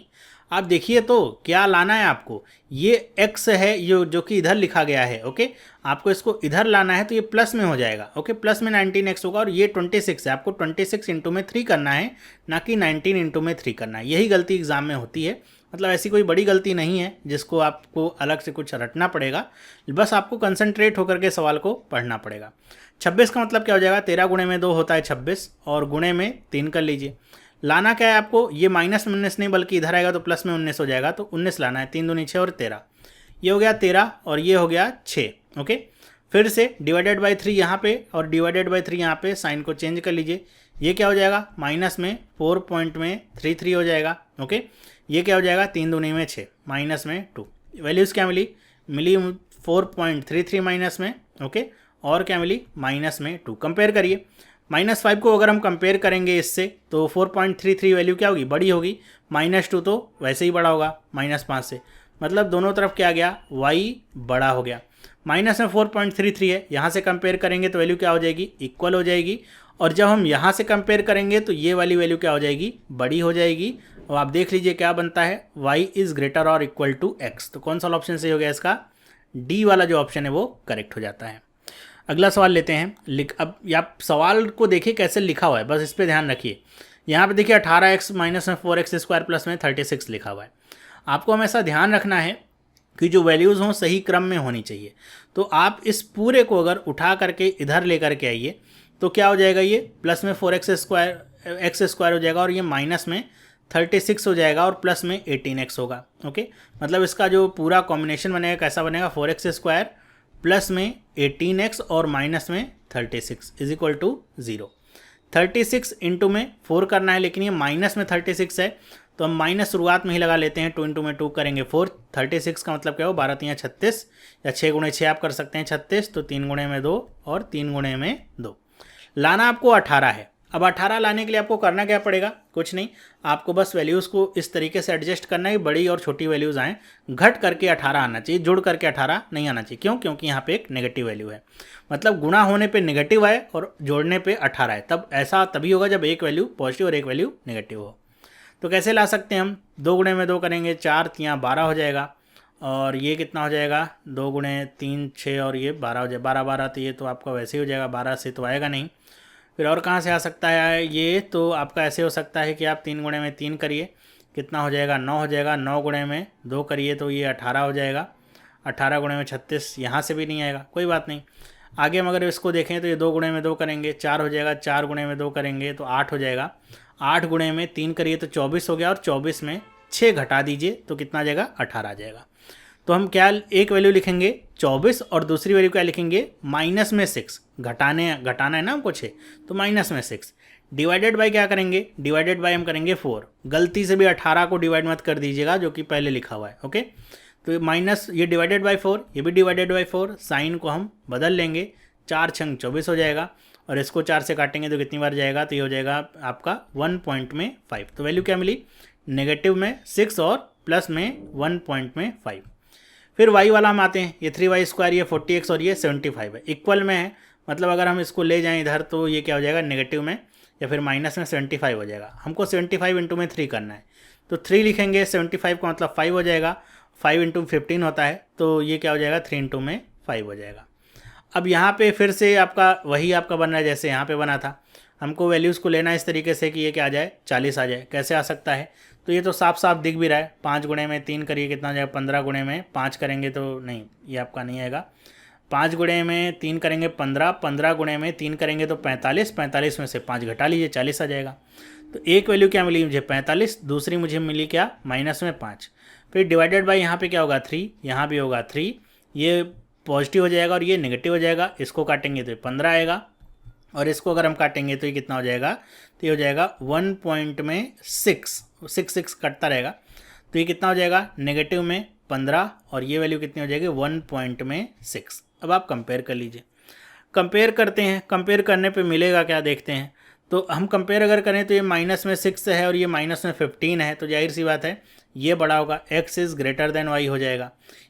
आप देखिए तो क्या लाना है आपको, ये x है जो कि इधर लिखा गया है, ओके, आपको इसको इधर लाना है तो ये प्लस में हो जाएगा, ओके, प्लस में 19x होगा, और ये 26 है, आपको 26 इंटू में 3 करना है, ना कि 19 इंटू में 3 करना है। यही गलती एग्जाम में होती है, मतलब ऐसी कोई बड़ी गलती नहीं है जिसको आपको अलग से कुछ रटना पड़ेगा, बस आपको कंसंट्रेट होकर के सवाल को पढ़ना पड़ेगा। 26 का मतलब क्या हो जाएगा? 13 गुणे में 2 होता है 26, और गुणे में 3 कर लीजिए। लाना क्या है आपको? ये -19 नहीं, बल्कि इधर आएगा तो प्लस में 19 हो जाएगा, तो 19 लाना है। 3 दूनी 6 और 13, ये हो गया 13 और ये हो गया 6, ओके। फिर से डिवाइडेड बाई 3 यहाँ पे और डिवाइडेड बाई 3 यहाँ पे, साइन को चेंज कर लीजिए, ये क्या हो जाएगा माइनस में 4.33 हो जाएगा, ओके। ये क्या हो जाएगा 3 दूनी में 6, माइनस में 2, वैल्यूज़ क्या मिली 4.33 माइनस में, ओके, और क्या मिली माइनस में 2। कंपेयर करिए, -5 को अगर हम कंपेयर करेंगे इससे तो 4.33 वैल्यू क्या होगी? बड़ी होगी, -2 तो वैसे ही बड़ा होगा -5 से, मतलब दोनों तरफ क्या आ गया y बड़ा हो गया। माइनस में 4.33 है, यहाँ से कंपेयर करेंगे तो वैल्यू क्या हो जाएगी? इक्वल हो जाएगी, और जब हम यहाँ से कंपेयर करेंगे तो ये वाली वैल्यू क्या हो जाएगी? बड़ी हो जाएगी। और आप देख लीजिए क्या बनता है, y इज़ ग्रेटर और इक्वल टू x, तो कौन सा ऑप्शन सही हो गया इसका? डी वाला जो ऑप्शन है वो करेक्ट हो जाता है। अगला सवाल लेते हैं। अब आप सवाल को देखिए कैसे लिखा हुआ है, बस इस पर ध्यान रखिए। यहाँ पे देखिए 18x माइनस में 4x² प्लस में 36 लिखा हुआ है। आपको हमेशा ध्यान रखना है कि जो वैल्यूज़ हों सही क्रम में होनी चाहिए। तो आप इस पूरे को अगर उठा करके इधर लेकर के आइए तो क्या हो जाएगा, ये प्लस में 4x² हो जाएगा, और ये माइनस में 36 हो जाएगा, और प्लस में 18x होगा, ओके। मतलब इसका जो पूरा कॉम्बिनेशन बनेगा कैसा बनेगा? 4x² प्लस में 18x और माइनस में 36 इज इक्वल टू 0। 36 इंटू में 4 करना है, लेकिन ये माइनस में 36 है तो हम माइनस शुरुआत में ही लगा लेते हैं। 2 इंटू में 2 करेंगे 4, 36 का मतलब क्या हो 12 × 3 = 36, या 6 × 6 आप कर सकते हैं 36, तो 3 गुणे में 2 और 3 गुणे में 2। लाना आपको 18 है। अब 18 लाने के लिए आपको करना क्या पड़ेगा? कुछ नहीं, आपको बस वैल्यूज़ को इस तरीके से एडजस्ट करना है, बड़ी और छोटी वैल्यूज़ आएँ, घट करके 18 आना चाहिए, जुड़ करके 18 नहीं आना चाहिए। क्यों? क्योंकि यहाँ पे एक नेगेटिव वैल्यू है, मतलब गुणा होने पे नेगेटिव आए और जोड़ने पे 18 आए, तब ऐसा तभी होगा जब एक वैल्यू पॉजिटिव और एक वैल्यू नेगेटिव हो। तो कैसे ला सकते हैं हम? 2 गुणे में 2 करेंगे, 4 × 3 = 12 हो जाएगा, और ये कितना हो जाएगा 2 गुणे 3 6 और ये 12 हो जाएगा, 12 12, तो ये तो आपका वैसे ही हो जाएगा, 12 से तो आएगा नहीं। फिर और कहाँ से आ सकता है? ये तो आपका ऐसे हो सकता है कि आप 3 गुणे में 3 करिए, कितना हो जाएगा 9 हो जाएगा, 9 गुणे में 2 करिए तो ये 18 हो जाएगा, 18 गुणे में 36, यहाँ से भी नहीं आएगा, कोई बात नहीं। आगे हम अगर इसको देखें तो ये 2 गुणे में 2 करेंगे 4 हो जाएगा, 4 गुणे में 2 करेंगे तो 8 हो जाएगा, 8 गुणे में 3 करिए तो 24 हो गया, और 24 में 6 घटा दीजिए तो कितना आ जाएगा, 18 आ जाएगा। तो हम क्या एक वैल्यू लिखेंगे 24 और दूसरी वैल्यू क्या लिखेंगे, माइनस में 6, घटाना है ना हमको 6, तो माइनस में 6 डिवाइडेड बाय क्या करेंगे, डिवाइडेड बाय हम करेंगे 4। गलती से भी 18 को डिवाइड मत कर दीजिएगा जो कि पहले लिखा हुआ है, ओके। तो माइनस ये डिवाइडेड बाय 4, ये भी डिवाइडेड बाय 4, साइन को हम बदल लेंगे, 4 छंग 24 हो जाएगा, और इसको 4 से काटेंगे तो कितनी बार जाएगा, तो ये हो जाएगा आपका 1 पॉइंट में 5। तो वैल्यू क्या मिली, नेगेटिव में 6 और प्लस में 1 पॉइंट में 5। फिर y वाला हम आते हैं, ये 3y², ये 40x और ये 75 है, इक्वल में है, मतलब अगर हम इसको ले जाएं इधर तो ये क्या हो जाएगा, नेगेटिव में या फिर माइनस में 75 हो जाएगा। हमको 75 इंटू में 3 करना है, तो 3 लिखेंगे, 75 का मतलब 5 हो जाएगा, 5 इंटू 15 होता है, तो ये क्या हो जाएगा, 3 इंटू में 5 हो जाएगा। अब यहाँ पे फिर से आपका वही आपका बन रहा है जैसे यहाँ पे बना था, हमको वैल्यूज़ को लेना इस तरीके से कि ये क्या आ जाए, 40 आ जाए। कैसे आ सकता है, तो ये तो साफ साफ दिख भी रहा है, 5 गुणे में 3 करिए कितना हो जाएगा, 15 गुणे में 5 करेंगे तो नहीं, ये आपका नहीं आएगा। 5 गुणे में 3 करेंगे 15, 15 गुणे में 3 करेंगे तो 45, 45 में से 5 घटा लीजिए, 40 आ जाएगा। तो एक वैल्यू क्या मिली मुझे, 45, दूसरी मुझे मिली क्या, माइनस में 5। फिर डिवाइडेड बाई यहाँ पे क्या होगा, 3, यहाँ भी होगा 3, ये पॉजिटिव हो जाएगा और ये नेगेटिव हो जाएगा, इसको काटेंगे तो 15 आएगा, और इसको अगर हम काटेंगे तो ये कितना हो जाएगा, तो ये हो जाएगा 1 पॉइंट में 6 कटता रहेगा, तो ये कितना हो जाएगा, नेगेटिव में 15, और ये वैल्यू कितनी हो जाएगी, 1 पॉइंट में 6। अब आप कंपेयर कर लीजिए, कंपेयर करते हैं, कंपेयर करने पे मिलेगा क्या देखते हैं। तो हम कंपेयर अगर करें तो ये माइनस में 6 है और ये माइनस में 15 है, तो जाहिर सी बात है ये बड़ा होगा, x is greater than y हो जाएगा।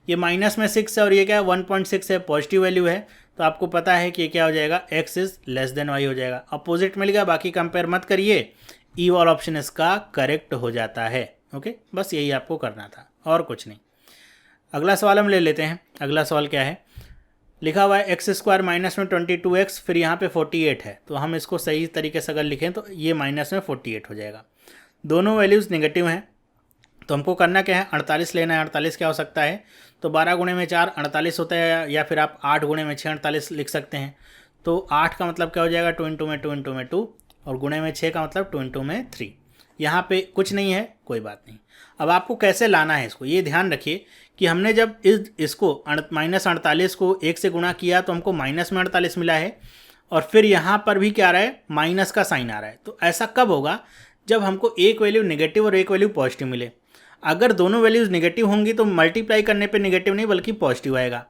ये माइनस में 6 है और ये क्या है, 1.6 है, पॉजिटिव वैल्यू है, तो आपको पता है कि ये क्या हो जाएगा, x is less than y हो जाएगा। अपोजिट मिल गया, बाकी कंपेयर मत करिए, ई वाला ऑप्शन इसका करेक्ट हो जाता है, ओके। बस यही आपको करना था और कुछ नहीं। अगला सवाल हम ले लेते हैं। अगला सवाल क्या है, लिखा हुआ है x² माइनस में 22x, फिर यहाँ पे 48 है, तो हम इसको सही तरीके से अगर लिखें तो ये माइनस में 48 हो जाएगा। दोनों वैल्यूज़ नेगेटिव हैं, तो हमको करना क्या है, 48 लेना है। 48 क्या हो सकता है, तो 12 गुणे में 4 48 होता है, या फिर आप 8 गुणे में 6 48 लिख सकते हैं। तो 8 का मतलब क्या हो जाएगा, 2 इंटू में 2 इंटू में 2, और गुणे में 6 का मतलब 2 इंटू में 3। यहाँ पे कुछ नहीं है, कोई बात नहीं। अब आपको कैसे लाना है इसको, ये ध्यान रखिए कि हमने जब इसको माइनस 48 को 1 से गुणा किया तो हमको माइनस में 48 मिला है, और फिर यहाँ पर भी क्या आ रहा है, माइनस का साइन आ रहा है। तो ऐसा कब होगा, जब हमको एक वैल्यू नेगेटिव और एक वैल्यू पॉजिटिव मिले। अगर दोनों वैल्यूज़ नेगेटिव होंगी तो मल्टीप्लाई करने पे नेगेटिव नहीं बल्कि पॉजिटिव आएगा,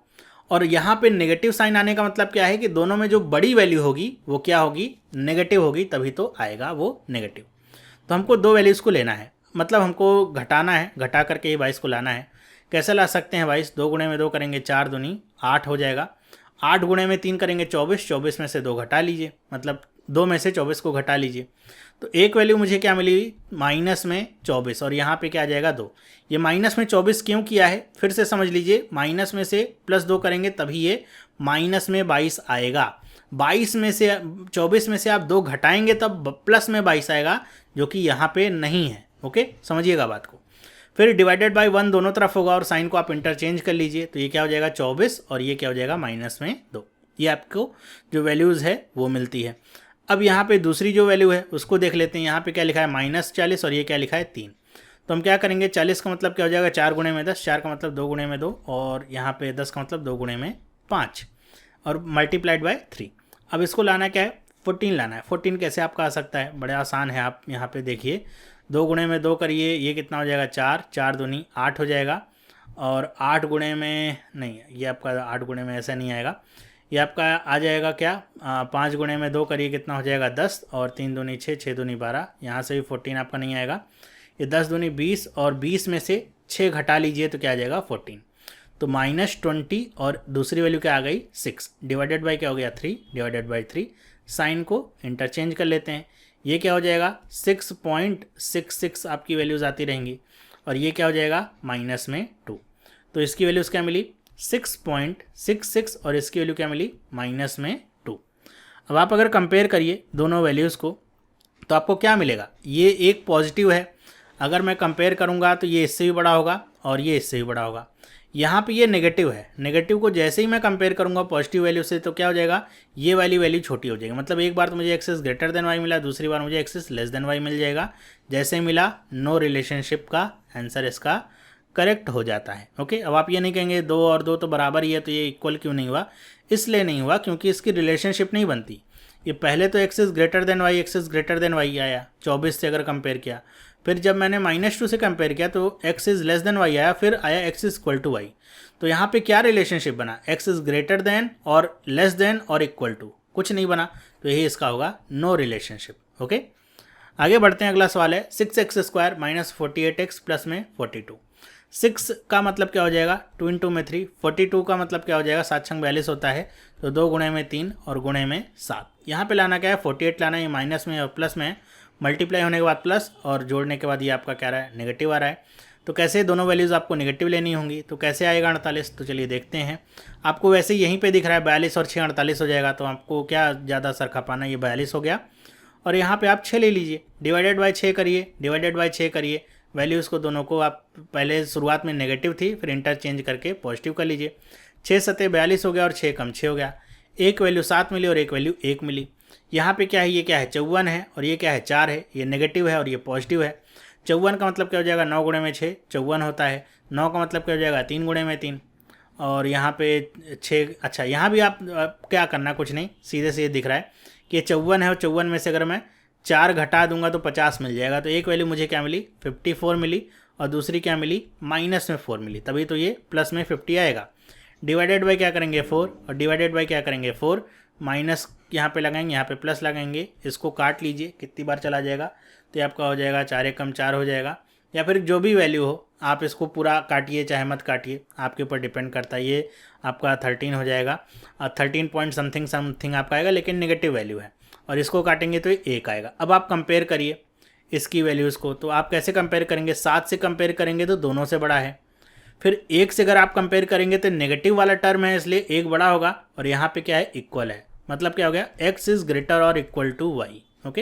और यहाँ पे नेगेटिव साइन आने का मतलब क्या है कि दोनों में जो बड़ी वैल्यू होगी वो क्या होगी, नेगेटिव होगी, तभी तो आएगा वो नेगेटिव। तो हमको दो वैल्यूज़ को लेना है, मतलब हमको घटाना है, घटा करके ही 22 को लाना है। कैसे ला सकते हैं 22, 2 गुणे में 2 करेंगे 4 दूनी 8 हो जाएगा, 8 गुणे में 3 करेंगे 24, 24 में से 2 घटा लीजिए, मतलब 2 में से 24 को घटा लीजिए। तो एक वैल्यू मुझे क्या मिली, माइनस में 24, और यहाँ पे क्या आ जाएगा 2। ये माइनस में 24 क्यों किया है, फिर से समझ लीजिए, माइनस में से प्लस 2 करेंगे तभी ये माइनस में 22 आएगा। 22 में से 24 में से आप 2 घटाएंगे तब प्लस में 22 आएगा, जो कि यहाँ पे नहीं है, ओके, समझिएगा बात को। फिर डिवाइडेड बाय 1 दोनों तरफ होगा, और साइन को आप इंटरचेंज कर लीजिए, तो ये क्या हो जाएगा 24, और ये क्या हो जाएगा माइनस में 2। ये आपको जो वैल्यूज़ है वो मिलती है। अब यहाँ पे दूसरी जो वैल्यू है उसको देख लेते हैं। यहाँ पे क्या लिखा है, -40, और ये क्या लिखा है 3। तो हम क्या करेंगे, 40 का मतलब क्या हो जाएगा 4 गुणे में 10, 4 का मतलब 2 गुणे में 2, और यहाँ पे 10 का मतलब 2 गुणे में 5, और मल्टीप्लाइड बाय 3। अब इसको लाना क्या है, 14 लाना है। 14 कैसे आपका आ सकता है, बड़े आसान है। आप यहाँ पे देखिए, 2 गुणे में 2 करिए, ये कितना हो जाएगा 4, 4 दूनी 8 हो जाएगा, और 8 गुणे में नहीं, ये आपका 8 गुणे में ऐसा नहीं आएगा, ये आपका आ जाएगा क्या, 5 गुणे में 2 करिए कितना हो जाएगा 10, और 3 दूनी 6, 6 दूनी 12, यहाँ से भी 14 आपका नहीं आएगा। ये 10 दूनी 20, और 20 में से 6 घटा लीजिए तो क्या आ जाएगा 14। तो -20, और दूसरी वैल्यू क्या आ गई 6, डिवाइडेड बाई क्या हो गया 3, डिवाइडेड बाई 3। साइन को इंटरचेंज कर लेते हैं, ये क्या हो जाएगा 6.66 आपकी वैल्यूज़ आती रहेंगी, और ये क्या हो जाएगा माइनस में 2। तो इसकी वैल्यूज़ क्या मिली 6.66, और इसकी वैल्यू क्या मिली माइनस में 2। अब आप अगर कंपेयर करिए दोनों वैल्यूज़ को तो आपको क्या मिलेगा, ये एक पॉजिटिव है, अगर मैं कंपेयर करूँगा तो ये इससे भी बड़ा होगा और ये इससे भी बड़ा होगा। यहाँ पे ये नेगेटिव है, नेगेटिव को जैसे ही मैं कंपेयर करूँगा पॉजिटिव वैल्यू से तो क्या हो जाएगा, ये वाली वैल्यू छोटी हो जाएगी। मतलब एक बार तो मुझे X is greater than Y मिला, दूसरी बार मुझे X is less than Y मिल जाएगा। जैसे मिला नो रिलेशनशिप का आंसर इसका करेक्ट हो जाता है। ओके, अब आप ये नहीं कहेंगे 2 और 2 तो बराबर ही है तो ये इक्वल क्यों नहीं हुआ, इसलिए नहीं हुआ क्योंकि इसकी रिलेशनशिप नहीं बनती। ये पहले तो x is greater than y, x is greater than y आया 24 से अगर कंपेयर किया, फिर जब मैंने -2 से कंपेयर किया तो x is less than y आया, फिर आया x is equal to y. तो यहाँ पे क्या रिलेशनशिप बना, एक्स इज ग्रेटर देन और लेस देन और इक्वल टू, कुछ नहीं बना। तो यही इसका होगा नो रिलेशनशिप। ओके, आगे बढ़ते हैं। अगला सवाल है 6x² - 48x प्लस में 42। 6 का मतलब क्या हो जाएगा, 2 × में 3। 42 का मतलब क्या हो जाएगा, 7 × 42 होता है, तो 2 × में 3 और गुणे में 7। यहाँ पे लाना क्या है, 48 लाना है, ये माइनस में और प्लस में, मल्टीप्लाई होने के बाद प्लस और जोड़ने के बाद ये आपका क्या रहा है, नेगेटिव आ रहा है। तो कैसे दोनों वैल्यूज़ आपको नेगेटिव लेनी होंगी, तो कैसे आएगा 48, तो चलिए देखते हैं। आपको वैसे ही यहीं पे दिख रहा है 42 और 6 48 हो जाएगा, तो आपको क्या ज़्यादा सर खपाना, ये 42 हो गया और यहाँ पे आप 6 ले लीजिए, डिवाइडेड बाय 6 करिए, डिवाइडेड बाय 6 करिए। वैल्यूज़ को दोनों को आप पहले शुरुआत में नेगेटिव थी, फिर इंटरचेंज करके पॉजिटिव कर लीजिए। 6 × 7 = 42 हो गया और 6 कम 6 हो गया। एक वैल्यू 7 मिली और एक वैल्यू 1 मिली। यहाँ पे क्या है, ये क्या है 54 है और ये क्या है 4 है, ये नेगेटिव है और ये पॉजिटिव है। 54 का मतलब क्या हो जाएगा, 9 × में 6 54 होता है। 9 का मतलब क्या हो जाएगा, 3 × में 3 और यहाँ पे 6। अच्छा, यहाँ भी आप क्या करना, कुछ नहीं, सीधे सीधे दिख रहा है कि ये 54 है और 54 में से अगर मैं 4 घटा दूंगा तो 50 मिल जाएगा। तो एक वैल्यू मुझे क्या मिली, 54 मिली और दूसरी क्या मिली, -4 मिली, तभी तो ये प्लस में 50 आएगा। डिवाइडेड बाय क्या करेंगे 4 और डिवाइडेड बाय क्या करेंगे 4, माइनस यहाँ पे लगाएंगे, यहाँ पे प्लस लगाएंगे, इसको काट लीजिए, कितनी बार चला जाएगा, तो ये आपका हो जाएगा 4 × 1 = 4 हो जाएगा। या फिर जो भी वैल्यू हो आप इसको पूरा काटिए चाहे मत काटिए, आपके ऊपर डिपेंड करता है। ये आपका 13 हो जाएगा और 13 पॉइंट समथिंग आपका आएगा, लेकिन नेगेटिव वैल्यू है और इसको काटेंगे तो ये 1 आएगा। अब आप कंपेयर करिए इसकी वैल्यूज़ को, तो आप कैसे कंपेयर करेंगे, 7 से कंपेयर करेंगे तो दोनों से बड़ा है, फिर 1 से अगर आप कंपेयर करेंगे तो नेगेटिव वाला टर्म है इसलिए 1 बड़ा होगा और यहाँ पे क्या है, इक्वल है। मतलब क्या हो गया, एक्स इज ग्रेटर और equal to y. Okay,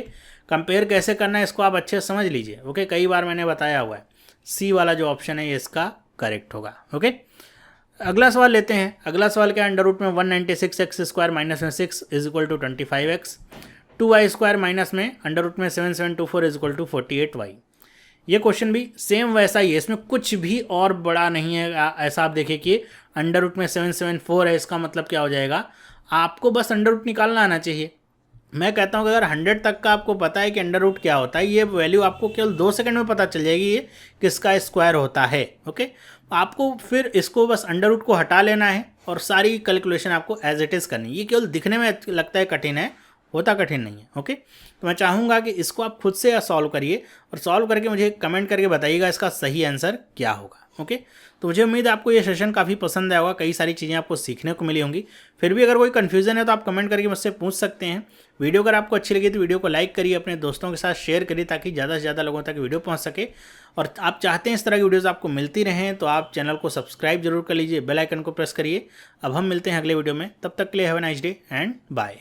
compare कैसे करना है इसको आप अच्छे से समझ लीजिए। ओके, कई बार मैंने बताया हुआ है, सी वाला जो ऑप्शन है ये इसका करेक्ट होगा। ओके, अगला सवाल लेते हैं। अगला सवाल क्या है, √ में 196x² - में 6 = 25x, 2y² माइनस में √ में 7724 = 48y। ये क्वेश्चन भी सेम वैसा ही है, इसमें कुछ भी और बड़ा नहीं है। ऐसा आप देखिए कि √ में 774 है, इसका मतलब क्या हो जाएगा, आपको बस √ निकालना आना चाहिए। मैं कहता हूँ कि अगर 100 तक का आपको पता है कि √ क्या होता है, ये वैल्यू आपको केवल 2 सेकंड में पता चल जाएगी ये किसका स्क्वायर होता है। ओके, आपको फिर इसको बस √ को हटा लेना है और सारी कैलकुलेशन आपको एज इट इज़ करनी है। ये केवल दिखने में लगता है कठिन है, होता कठिन नहीं है। ओके, तो मैं चाहूँगा कि इसको आप खुद से सॉल्व करिए और सॉल्व करके मुझे कमेंट करके बताइएगा इसका सही आंसर क्या होगा। ओके, तो मुझे उम्मीद है आपको ये सेशन काफ़ी पसंद आया होगा, कई सारी चीज़ें आपको सीखने को मिली होंगी। फिर भी अगर कोई कन्फ्यूज़न है तो आप कमेंट करके मुझसे पूछ सकते हैं। वीडियो अगर आपको अच्छी लगी तो वीडियो को लाइक करिए, अपने दोस्तों के साथ शेयर करिए ताकि ज़्यादा से ज़्यादा लोगों तक वीडियो पहुँच सके। और आप चाहते हैं इस तरह की वीडियोज़ आपको मिलती रहें तो आप चैनल को सब्सक्राइब जरूर कर लीजिए, बेल आइकन को प्रेस करिए। अब हम मिलते हैं अगले वीडियो में, तब तक के लिए have a nice day and bye.